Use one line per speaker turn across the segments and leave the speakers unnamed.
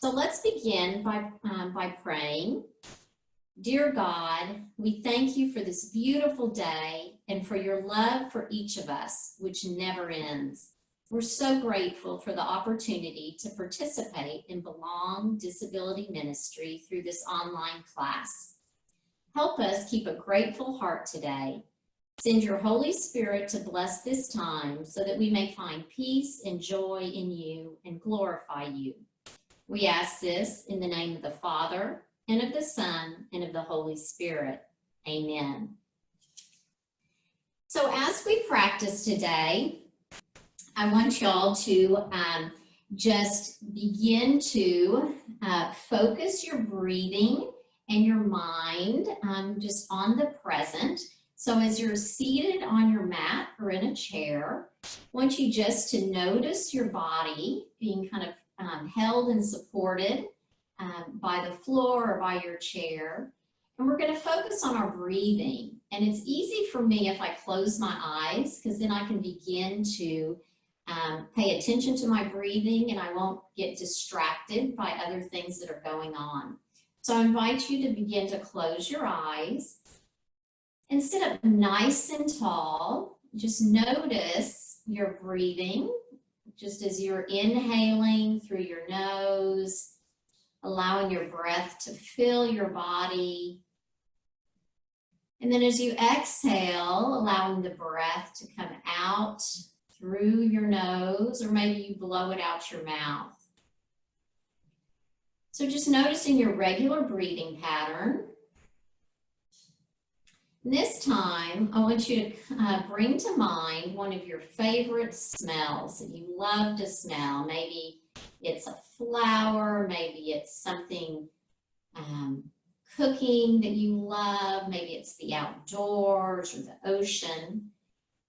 So let's begin by praying. Dear God, we thank you for this beautiful day and for your love for each of us, which never ends. We're so grateful for the opportunity to participate in Belong Disability Ministry through this online class. Help us keep a grateful heart today. Send your Holy Spirit to bless this time so that we may find peace and joy in you and glorify you. We ask this in the name of the Father, and of the Son, and of the Holy Spirit. Amen. So as we practice today, I want y'all to just begin to focus your breathing and your mind just on the present. So as you're seated on your mat or in a chair, I want you just to notice your body being kind of held and supported by the floor or by your chair. And we're going to focus on our breathing. And it's easy for me if I close my eyes, because then I can begin to pay attention to my breathing and I won't get distracted by other things that are going on. So I invite you to begin to close your eyes and sit up nice and tall. Just notice your breathing. Just as you're inhaling through your nose, allowing your breath to fill your body. And then as you exhale, allowing the breath to come out through your nose, or maybe you blow it out your mouth. So just noticing your regular breathing pattern. This time, I want you to bring to mind one of your favorite smells that you love to smell. Maybe it's a flower, maybe it's something cooking that you love, maybe it's the outdoors or the ocean.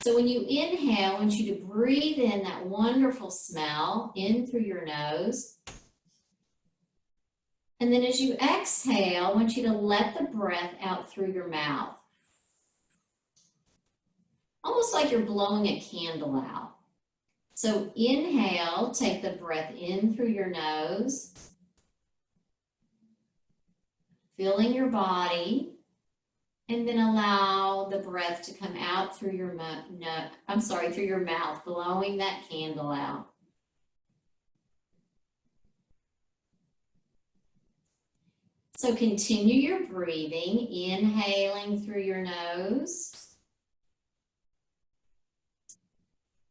So when you inhale, I want you to breathe in that wonderful smell in through your nose. And then as you exhale, I want you to let the breath out through your mouth. Almost like you're blowing a candle out. So inhale, take the breath in through your nose, filling your body, and then allow the breath to come out through your through your mouth, blowing that candle out. So continue your breathing, inhaling through your nose.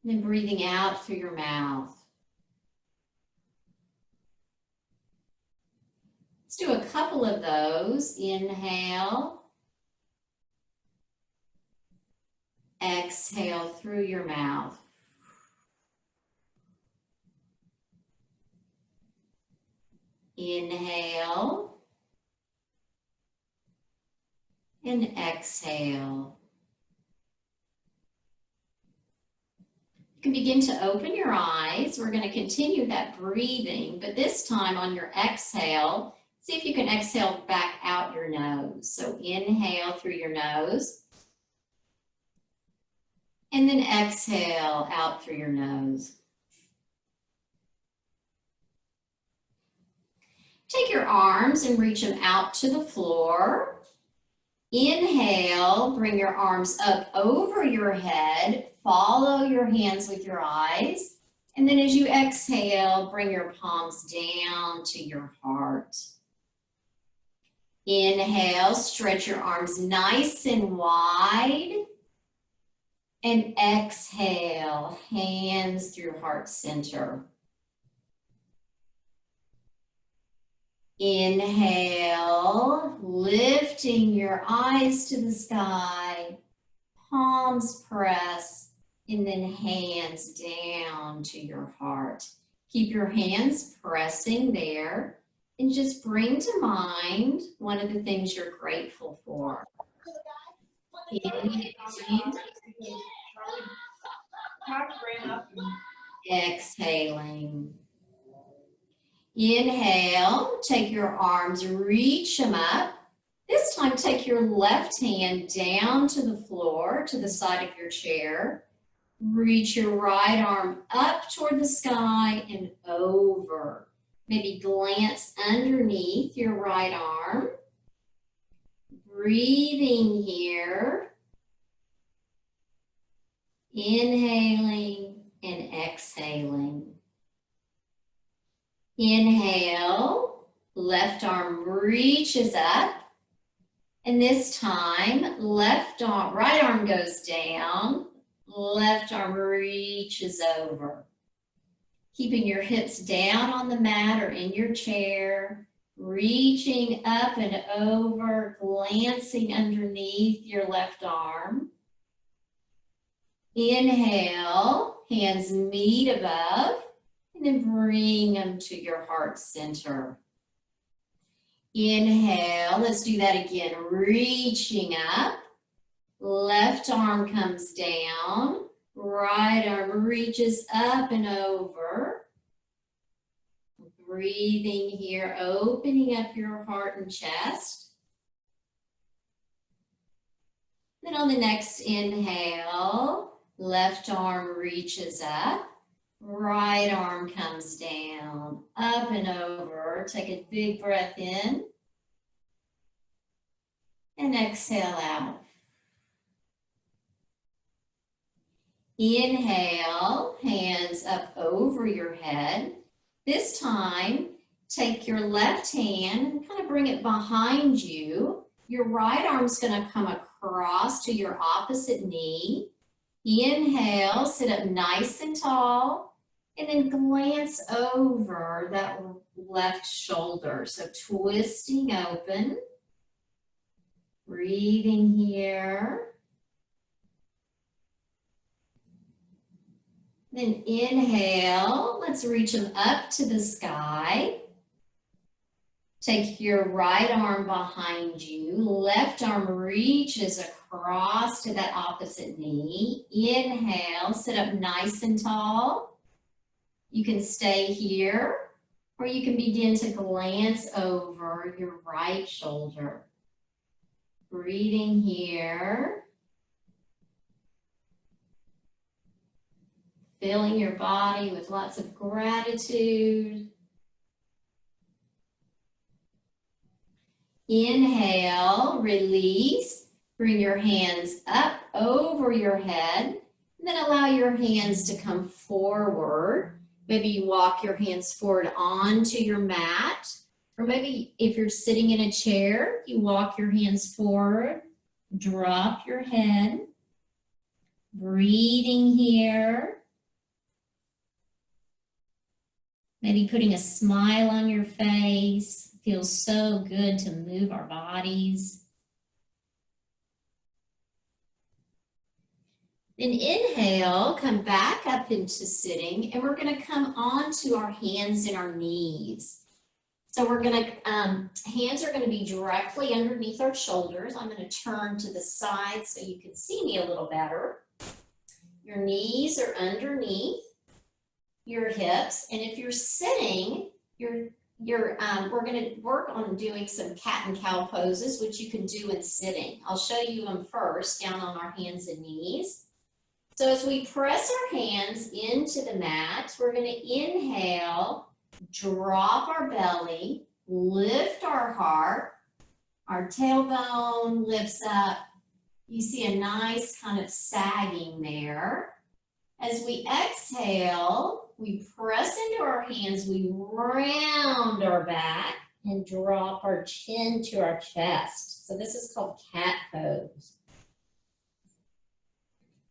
Then breathing out through your mouth. Let's do a couple of those. Inhale. Exhale through your mouth. Inhale. And exhale. You can begin to open your eyes. We're going to continue that breathing, but this time on your exhale, see if you can exhale back out your nose. So inhale through your nose, and then exhale out through your nose. Take your arms and reach them out to the floor. Inhale, bring your arms up over your head. Follow your hands with your eyes. And then as you exhale, bring your palms down to your heart. Inhale, stretch your arms nice and wide. And exhale, hands through heart center. Inhale, lifting your eyes to the sky, palms press, and then hands down to your heart. Keep your hands pressing there, and just bring to mind one of the things you're grateful for. Exhaling. Inhale, take your arms, reach them up. This time, take your left hand down to the floor, to the side of your chair. Reach your right arm up toward the sky and over. Maybe glance underneath your right arm. Breathing here. Inhaling and exhaling. Inhale, left arm reaches up. And this time, right arm goes down, left arm reaches over. Keeping your hips down on the mat or in your chair, reaching up and over, glancing underneath your left arm. Inhale, hands meet above, and then bring them to your heart center. Inhale, let's do that again. Reaching up, left arm comes down, right arm reaches up and over. Breathing here, opening up your heart and chest. Then on the next inhale, left arm reaches up, right arm comes down, up and over. Take a big breath in and exhale out. Inhale, hands up over your head. This time, take your left hand and kind of bring it behind you. Your right arm's going to come across to your opposite knee. Inhale, sit up nice and tall, and then glance over that left shoulder. So twisting open, breathing here. Then inhale, let's reach them up to the sky. Take your right arm behind you, left arm reaches across to that opposite knee. Inhale, sit up nice and tall. You can stay here, or you can begin to glance over your right shoulder. Breathing here. Filling your body with lots of gratitude. Inhale, release. Bring your hands up over your head. And then allow your hands to come forward. Maybe you walk your hands forward onto your mat. Or maybe if you're sitting in a chair, you walk your hands forward. Drop your head. Breathing here. Maybe putting a smile on your face. Feels so good to move our bodies. Then inhale, come back up into sitting, and we're going to come onto our hands and our knees. So we're going to, hands are going to be directly underneath our shoulders. I'm going to turn to the side so you can see me a little better. Your knees are underneath your hips, and if you're sitting, we're going to work on doing some cat and cow poses, which you can do in sitting. I'll show you them first, down on our hands and knees. So as we press our hands into the mat, we're going to inhale, drop our belly, lift our heart, our tailbone lifts up. You see a nice kind of sagging there. As we exhale, we press into our hands, we round our back and drop our chin to our chest. So this is called cat pose.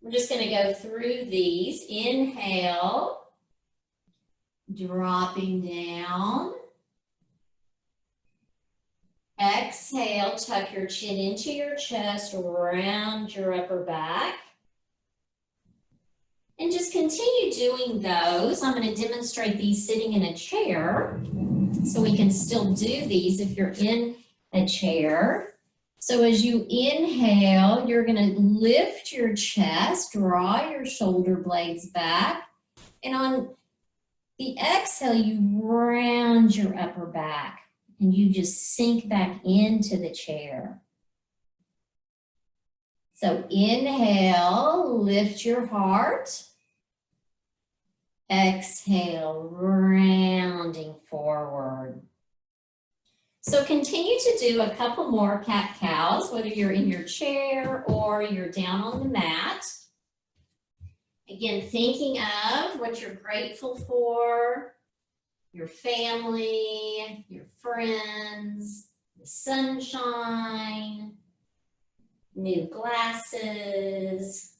We're just going to go through these. Inhale, dropping down. Exhale, tuck your chin into your chest, round your upper back. And just continue doing those. I'm going to demonstrate these sitting in a chair, so we can still do these if you're in a chair. So as you inhale, you're going to lift your chest, draw your shoulder blades back, and on the exhale, you round your upper back, and you just sink back into the chair. So inhale, lift your heart. Exhale, round rounding forward. So continue to do a couple more cat-cows, whether you're in your chair or you're down on the mat. Again, thinking of what you're grateful for, your family, your friends, the sunshine, new glasses.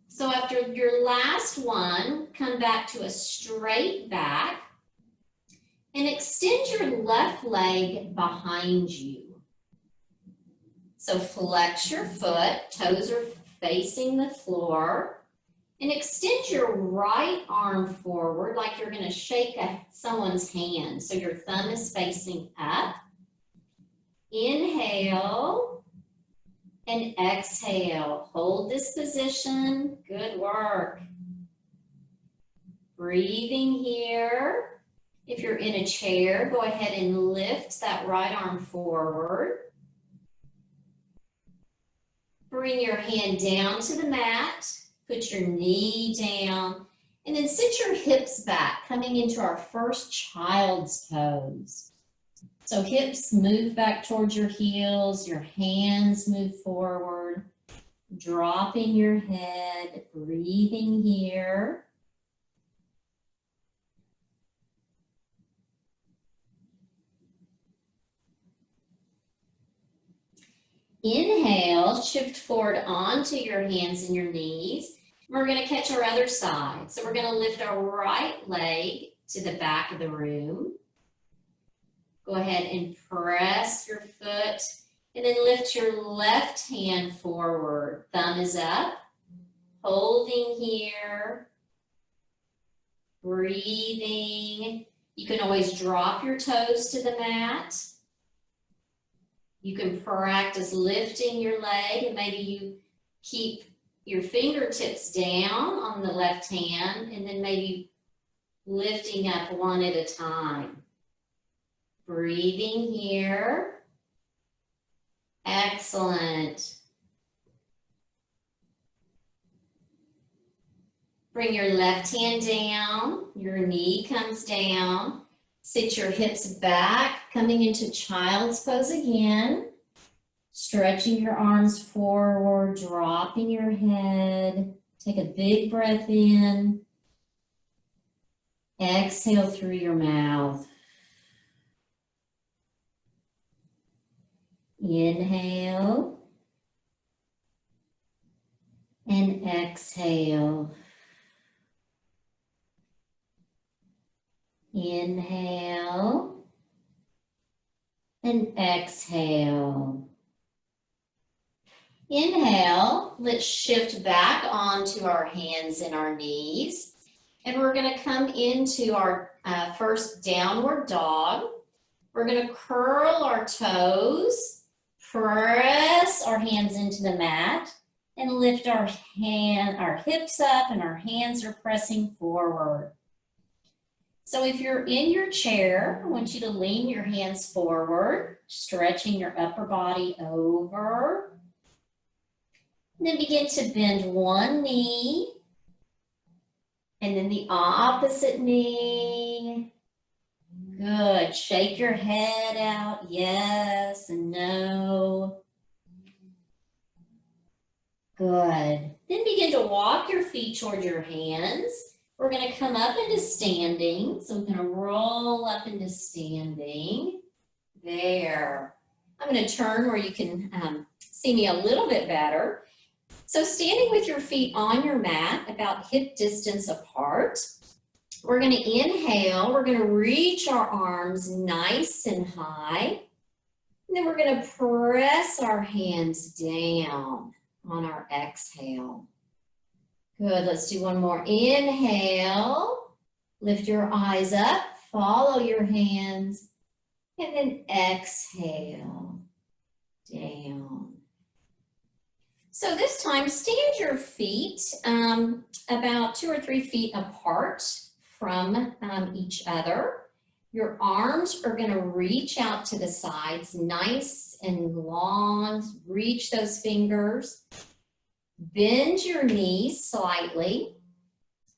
So after your last one, come back to a straight back and extend your left leg behind you. So flex your foot, toes are facing the floor, and extend your right arm forward like you're going to shake someone's hand. So your thumb is facing up. Inhale. And exhale, hold this position, good work. Breathing here. If you're in a chair, go ahead and lift that right arm forward. Bring your hand down to the mat, put your knee down, and then sit your hips back, coming into our first child's pose. So hips move back towards your heels, your hands move forward, dropping your head, breathing here. Inhale, shift forward onto your hands and your knees. We're going to catch our other side. So we're going to lift our right leg to the back of the room. Go ahead and press your foot and then lift your left hand forward. Thumb is up, holding here, breathing. You can always drop your toes to the mat. You can practice lifting your leg and maybe you keep your fingertips down on the left hand and then maybe lifting up one at a time. Breathing here. Excellent. Bring your left hand down, your knee comes down. Sit your hips back, coming into child's pose again. Stretching your arms forward, dropping your head. Take a big breath in. Exhale through your mouth. Inhale and exhale. Inhale and exhale. Inhale, let's shift back onto our hands and our knees. And we're going to come into our first downward dog. We're going to curl our toes. Press our hands into the mat and lift our hips up and our hands are pressing forward. So if you're in your chair, I want you to lean your hands forward, stretching your upper body over. And then begin to bend one knee and then the opposite knee. Good. Shake your head out. Yes and no. Good. Then begin to walk your feet toward your hands. We're going to come up into standing. So we're going to roll up into standing. There. I'm going to turn where you can see me a little bit better. So standing with your feet on your mat, about hip distance apart. We're going to inhale, we're going to reach our arms nice and high. And then we're going to press our hands down on our exhale. Good, let's do one more. Inhale, lift your eyes up, follow your hands, and then exhale, down. So this time, stand your feet about 2 or 3 feet apart from each other. Your arms are going to reach out to the sides, nice and long. Reach those fingers. Bend your knees slightly.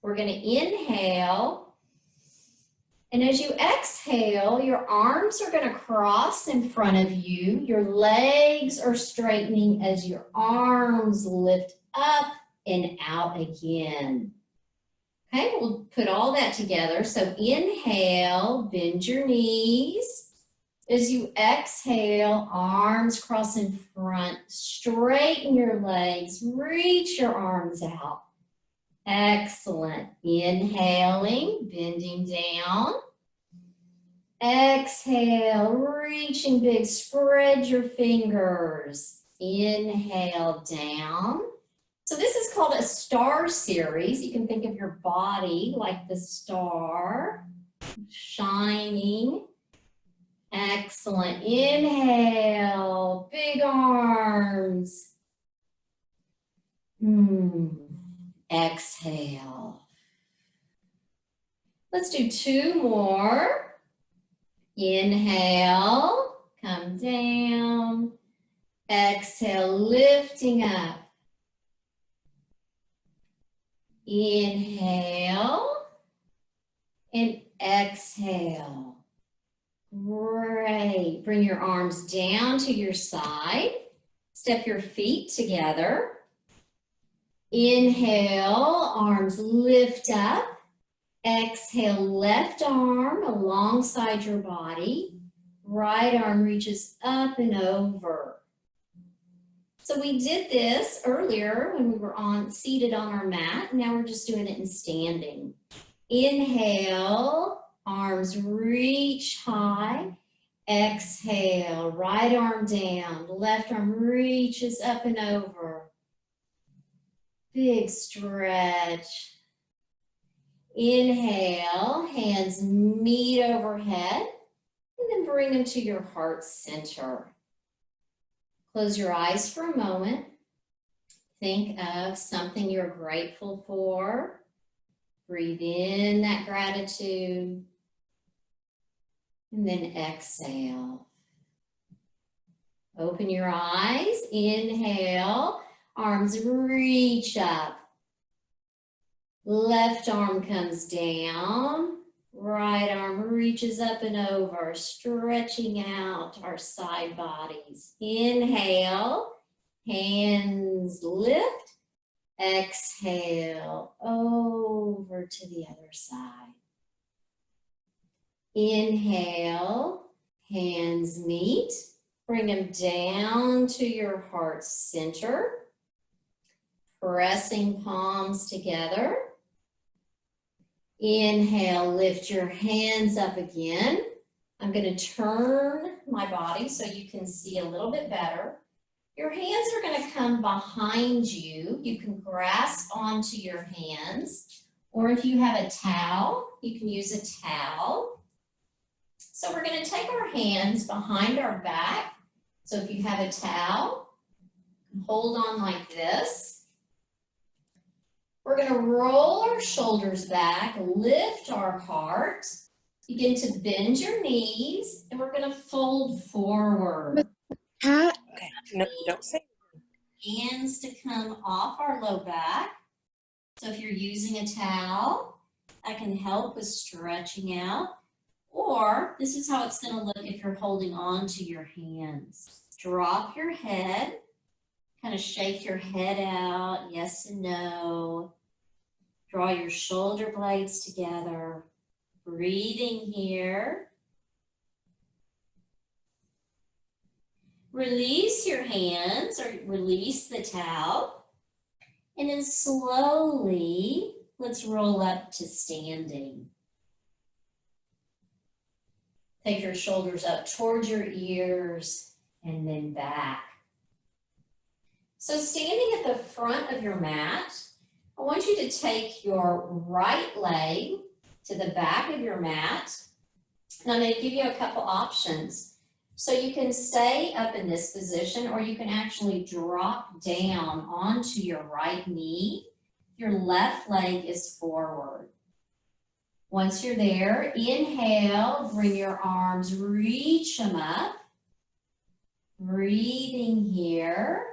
We're going to inhale. And as you exhale, your arms are going to cross in front of you. Your legs are straightening as your arms lift up and out again. Okay, we'll put all that together. So inhale, bend your knees. As you exhale, arms cross in front, straighten your legs, reach your arms out. Excellent. Inhaling, bending down. Exhale, reaching big, spread your fingers. Inhale, down. So this is called a star series. You can think of your body like the star, shining. Excellent. Inhale, big arms. Exhale. Let's do 2 more. Inhale, come down. Exhale, lifting up. Inhale and exhale. Great. Bring your arms down to your side. Step your feet together. Inhale, arms lift up. Exhale, left arm alongside your body. Right arm reaches up and over. So we did this earlier when we were seated on our mat. Now we're just doing it in standing. Inhale, arms reach high. Exhale, right arm down. Left arm reaches up and over. Big stretch. Inhale, hands meet overhead, and then bring them to your heart center. Close your eyes for a moment. Think of something you're grateful for. Breathe in that gratitude, and then exhale. Open your eyes, inhale, arms reach up. Left arm comes down, right arm reaches up and over, stretching out our side bodies. Inhale, hands lift, exhale, over to the other side. Inhale, hands meet, bring them down to your heart center, pressing palms together. Inhale, lift your hands up again. I'm going to turn my body so you can see a little bit better. Your hands are going to come behind you. You can grasp onto your hands, or if you have a towel, you can use a towel. So we're going to take our hands behind our back. So if you have a towel, hold on like this. We're going to roll our shoulders back, lift our heart, begin to bend your knees, and we're going to fold forward.
Okay, no, don't say.
Hands to come off our low back. So if you're using a towel, that can help with stretching out. Or this is how it's going to look if you're holding on to your hands. Drop your head. Kind of shake your head out, yes and no. Draw your shoulder blades together. Breathing here. Release your hands or release the towel. And then slowly, let's roll up to standing. Take your shoulders up towards your ears and then back. So standing at the front of your mat, I want you to take your right leg to the back of your mat. And I'm going to give you a couple options. So you can stay up in this position, or you can actually drop down onto your right knee. Your left leg is forward. Once you're there, inhale, bring your arms, reach them up. Breathing here.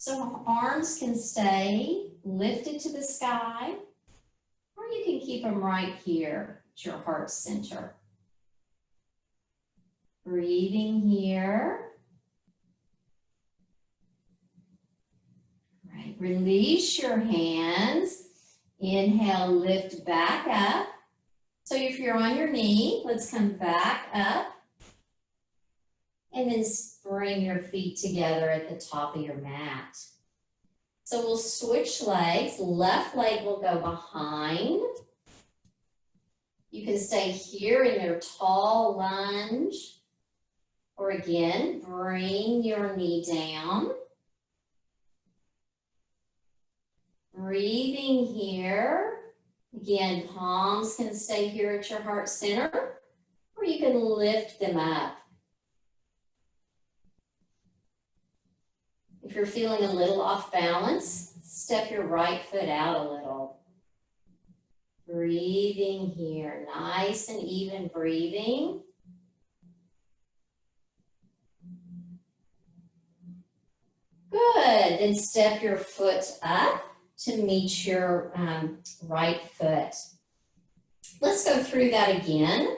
So arms can stay lifted to the sky, you can keep them right here at your heart center. Breathing here. Right, release your hands. Inhale, lift back up. So if you're on your knee, let's come back up. And then bring your feet together at the top of your mat. So we'll switch legs. Left leg will go behind. You can stay here in your tall lunge. Or again, bring your knee down. Breathing here. Again, palms can stay here at your heart center, or you can lift them up. If you're feeling a little off balance, step your right foot out a little. Breathing here, nice and even breathing. Good, then step your foot up to meet your right foot. Let's go through that again.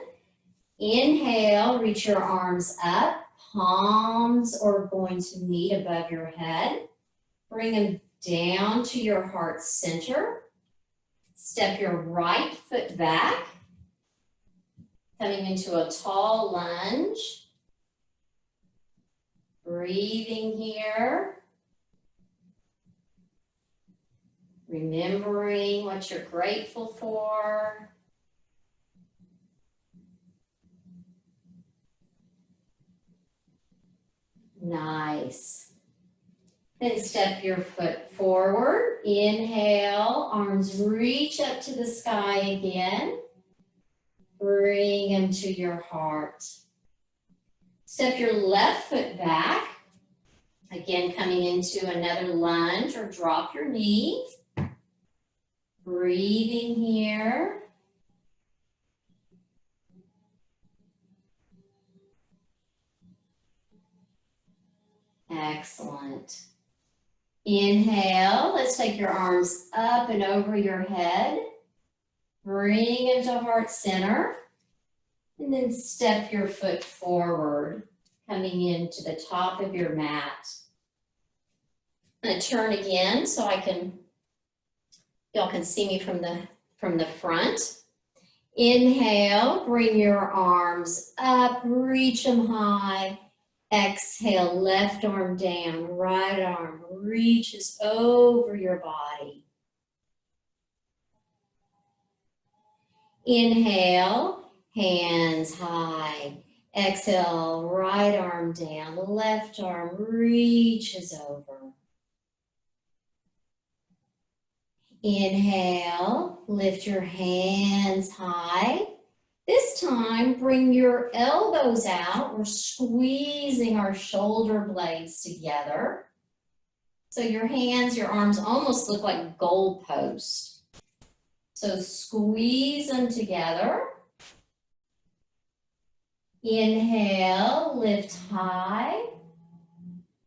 Inhale, reach your arms up. Palms are going to meet above your head. Bring them down to your heart center. Step your right foot back. Coming into a tall lunge. Breathing here. Remembering what you're grateful for. Nice. Then step your foot forward. Inhale, arms reach up to the sky again. Bring them to your heart. Step your left foot back. Again, coming into another lunge or drop your knee. Breathing here. Excellent. Inhale, let's take your arms up and over your head. Bring them to heart center. And then step your foot forward, coming into the top of your mat. I'm going to turn again so y'all can see me from the front. Inhale, bring your arms up, reach them high. Exhale, left arm down, right arm reaches over your body. Inhale, hands high. Exhale, right arm down, left arm reaches over. Inhale, lift your hands high. This time, bring your elbows out. We're squeezing our shoulder blades together. So your hands, your arms almost look like goalposts. So squeeze them together. Inhale, lift high.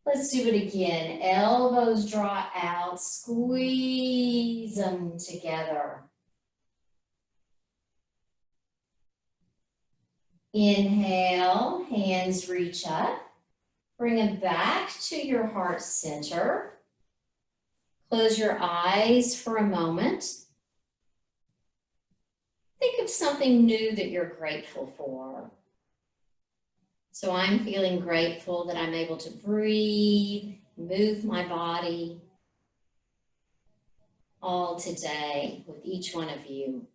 Let's do it again. Elbows draw out, squeeze them together. Inhale, hands reach up. Bring them back to your heart center. Close your eyes for a moment. Think of something new that you're grateful for. So I'm feeling grateful that I'm able to breathe, move my body all today with each one of you.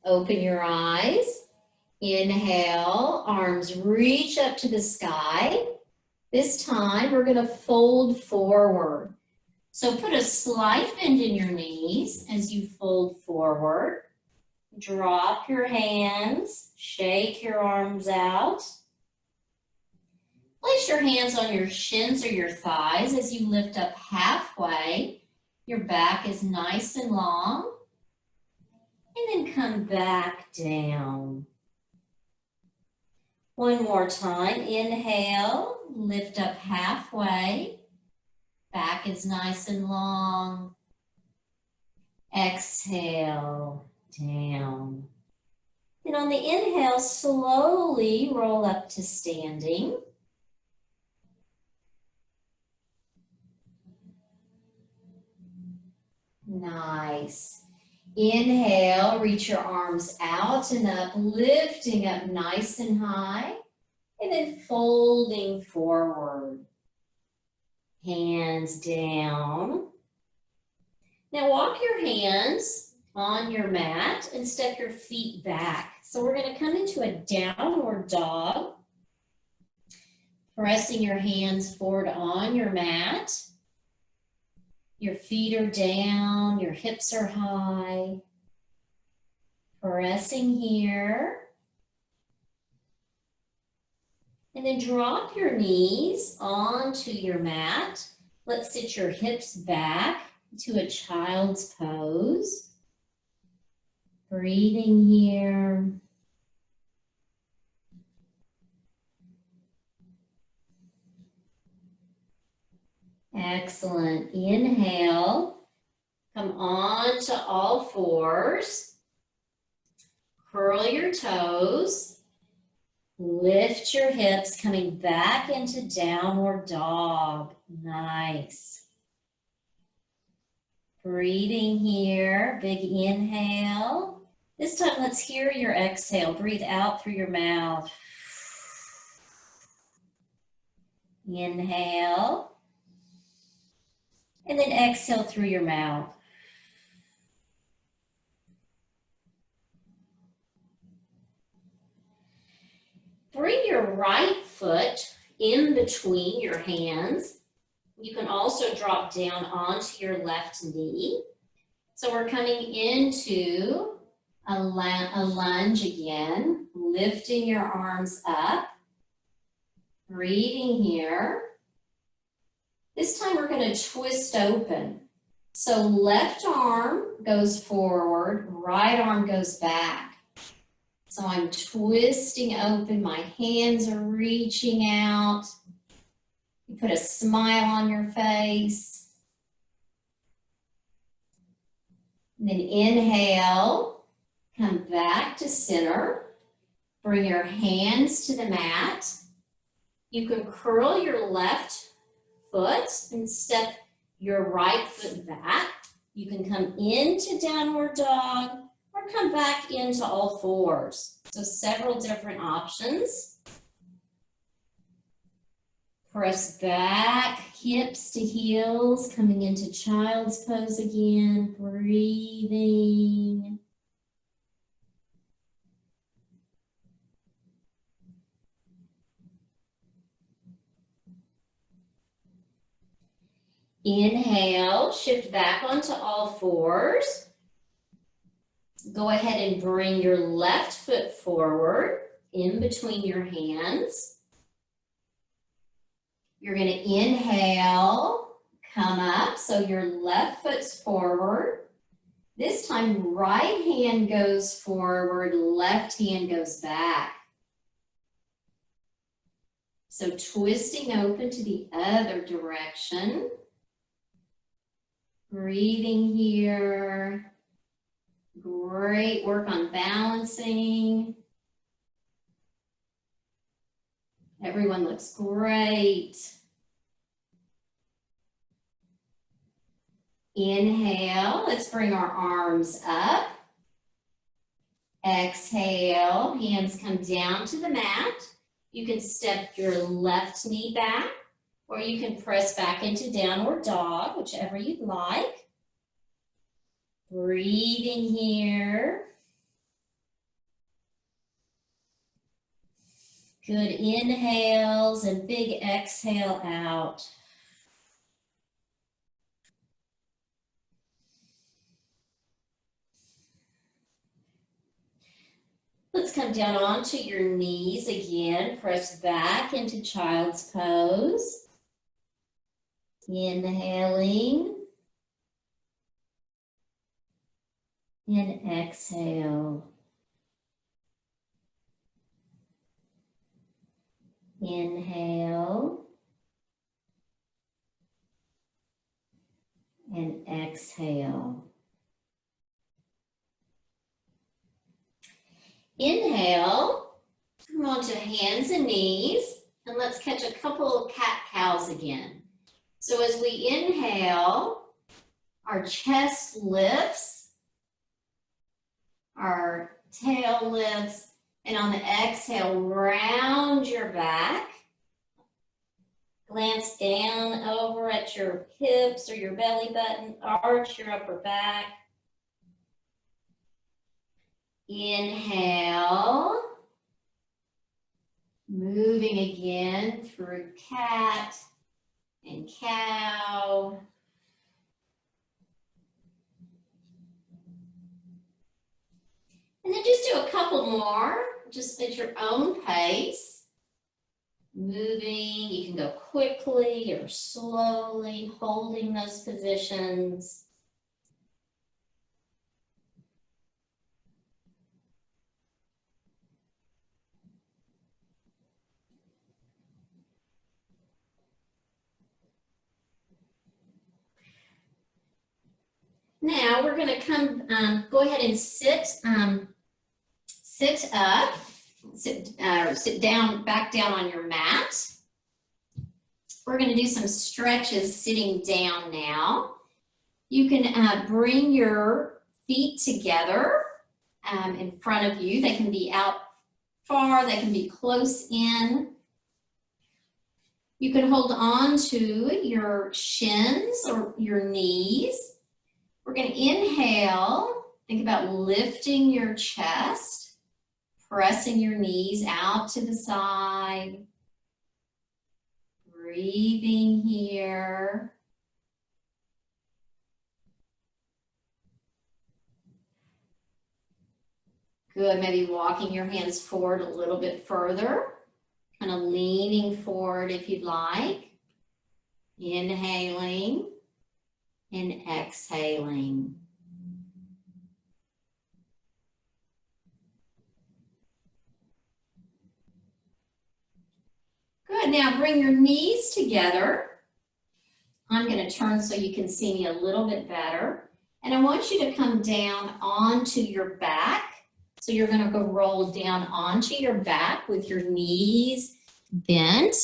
Open your eyes. Inhale, arms reach up to the sky. This time we're going to fold forward. So put a slight bend in your knees as you fold forward. Drop your hands, shake your arms out. Place your hands on your shins or your thighs as you lift up halfway. Your back is nice and long. And then come back down. One more time. Inhale, lift up halfway. Back is nice and long. Exhale, down. Then on the inhale, slowly roll up to standing. Nice. Inhale, reach your arms out and up, lifting up nice and high, and then folding forward. Hands down. Now walk your hands on your mat and step your feet back. So we're going to come into a downward dog, pressing your hands forward on your mat. Your feet are down, your hips are high. Pressing here. And then drop your knees onto your mat. Let's sit your hips back to a child's pose. Breathing here. Excellent. Inhale. Come on to all fours. Curl your toes. Lift your hips, coming back into downward dog. Nice. Breathing here. Big inhale. This time, let's hear your exhale. Breathe out through your mouth. Inhale. And then exhale through your mouth. Bring your right foot in between your hands. You can also drop down onto your left knee. So we're coming into a lunge again, lifting your arms up, breathing here. This time we're going to twist open. So left arm goes forward, right arm goes back. So I'm twisting open, my hands are reaching out. You put a smile on your face. And then inhale, come back to center. Bring your hands to the mat. You can curl your left foot and step your right foot back. You can come into downward dog or come back into all fours. So several different options. Press back, hips to heels, coming into child's pose again, breathing. Inhale, shift back onto all fours. Go ahead and bring your left foot forward in between your hands. You're going to inhale, come up, so your left foot's forward. This time, right hand goes forward, left hand goes back. So twisting open to the other direction. Breathing here. Great work on balancing. Everyone looks great. Inhale, let's bring our arms up. Exhale, hands come down to the mat. You can step your left knee back, or you can press back into downward dog, whichever you'd like. Breathing here. Good inhales and big exhale out. Let's come down onto your knees again. Press back into child's pose. Inhaling. And exhale. Inhale. exhale. Inhale, come on to hands and knees, and let's catch a couple of cat-cows again. So as we inhale, our chest lifts, our tail lifts, and on the exhale, round your back. Glance down over at your hips or your belly button, arch your upper back. Inhale, moving again through cat and cow. And then just do a couple more, just at your own pace. Moving, you can go quickly or slowly, holding those positions. Now we're going to go ahead and sit up. Sit down, back down on your mat. We're going to do some stretches sitting down now. You can bring your feet together in front of you. They can be out far, they can be close in. You can hold on to your shins or your knees. We're going to inhale, think about lifting your chest. Pressing your knees out to the side. Breathing here. Good, maybe walking your hands forward a little bit further. Kind of leaning forward if you'd like. Inhaling and exhaling. Good, now bring your knees together. I'm going to turn so you can see me a little bit better. And I want you to come down onto your back. So you're going to go roll down onto your back with your knees bent.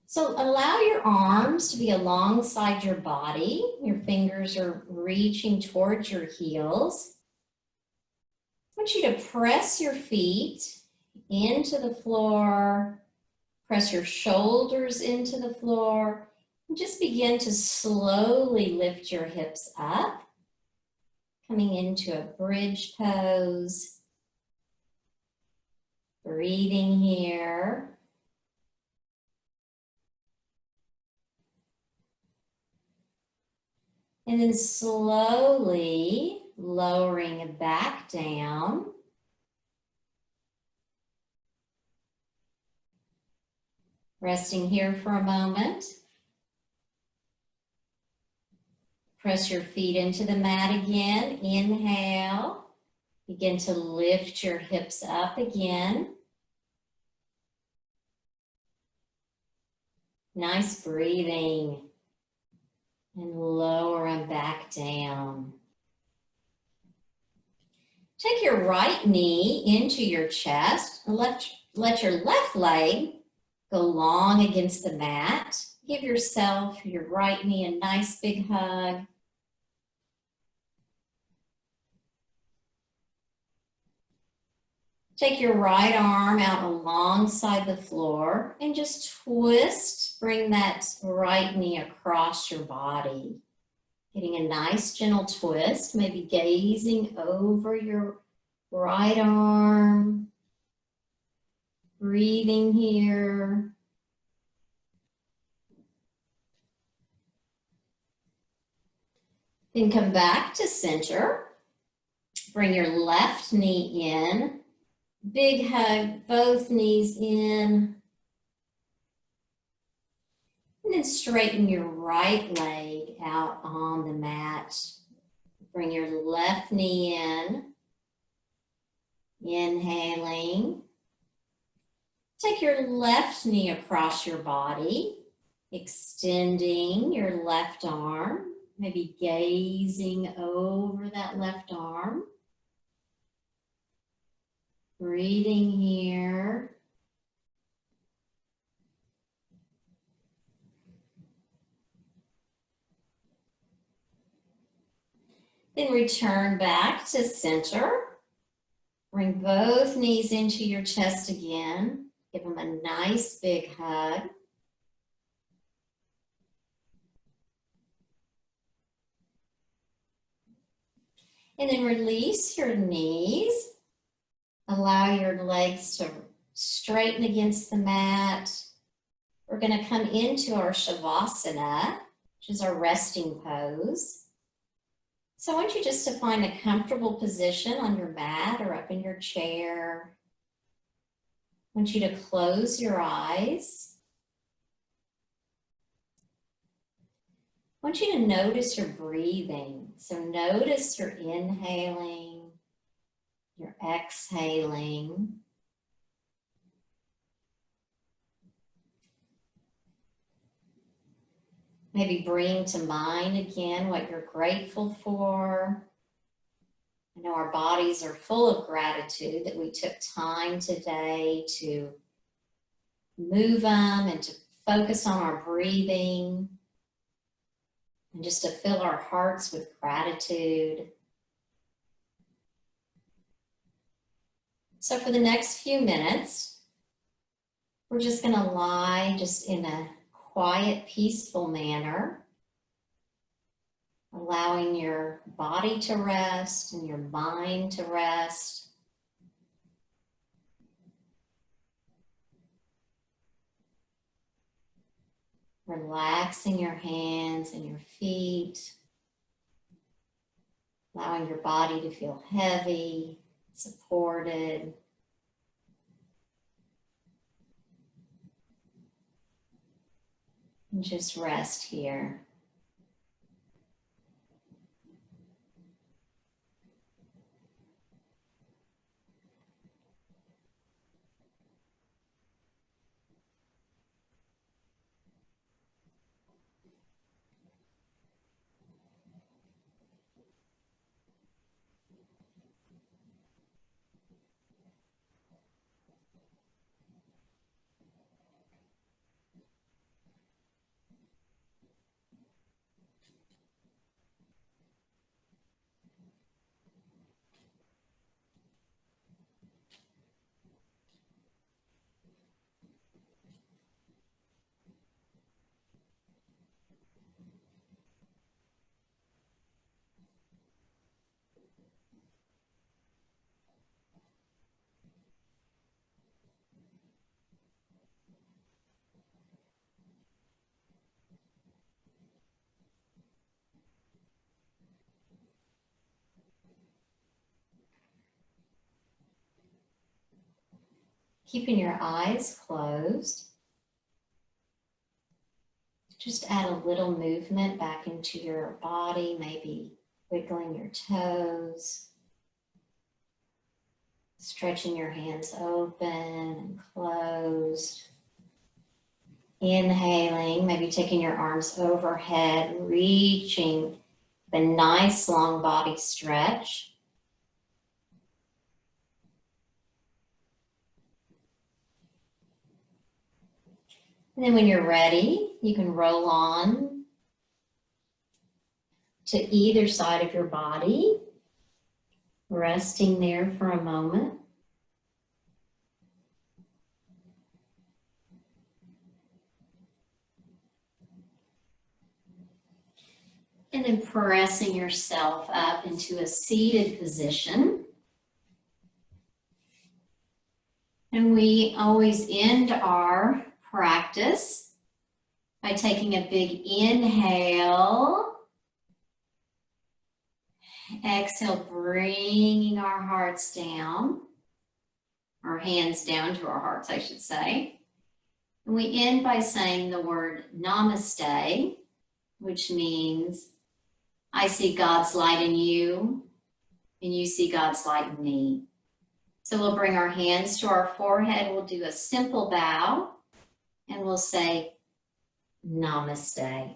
So allow your arms to be alongside your body. Your fingers are reaching towards your heels. I want you to press your feet into the floor. Press your shoulders into the floor. And just begin to slowly lift your hips up. Coming into a bridge pose. Breathing here. And then slowly lowering back down. Resting here for a moment. Press your feet into the mat again. Inhale. Begin to lift your hips up again. Nice breathing. And lower them back down. Take your right knee into your chest. And let your left leg go long against the mat. Give yourself, your right knee, a nice big hug. Take your right arm out alongside the floor and just twist. Bring that right knee across your body. Getting a nice gentle twist, maybe gazing over your right arm. Breathing here. Then come back to center. Bring your left knee in. Big hug, both knees in. And then straighten your right leg out on the mat. Bring your left knee in. Inhaling. Take your left knee across your body, extending your left arm, maybe gazing over that left arm. Breathing here. Then return back to center. Bring both knees into your chest again. Give them a nice big hug. And then release your knees. Allow your legs to straighten against the mat. We're going to come into our Shavasana, which is our resting pose. So I want you just to find a comfortable position on your mat or up in your chair. I want you to close your eyes. I want you to notice your breathing. So notice your inhaling, your exhaling. Maybe bring to mind again what you're grateful for. I know our bodies are full of gratitude that we took time today to move them and to focus on our breathing and just to fill our hearts with gratitude. So for the next few minutes, we're just going to lie just in a quiet, peaceful manner, allowing your body to rest and your mind to rest. Relaxing your hands and your feet, allowing your body to feel heavy, supported. And just rest here. Keeping your eyes closed, just add a little movement back into your body, maybe wiggling your toes, stretching your hands open and closed. Inhaling, maybe taking your arms overhead, reaching the nice long body stretch. And then when you're ready, you can roll on to either side of your body, resting there for a moment. And then pressing yourself up into a seated position. And we always end our practice by taking a big inhale. Exhale, bringing our hearts down, our hands down to our hearts, I should say. And we end by saying the word namaste, which means I see God's light in you and you see God's light in me. So we'll bring our hands to our forehead. We'll do a simple bow and we'll say, Namaste.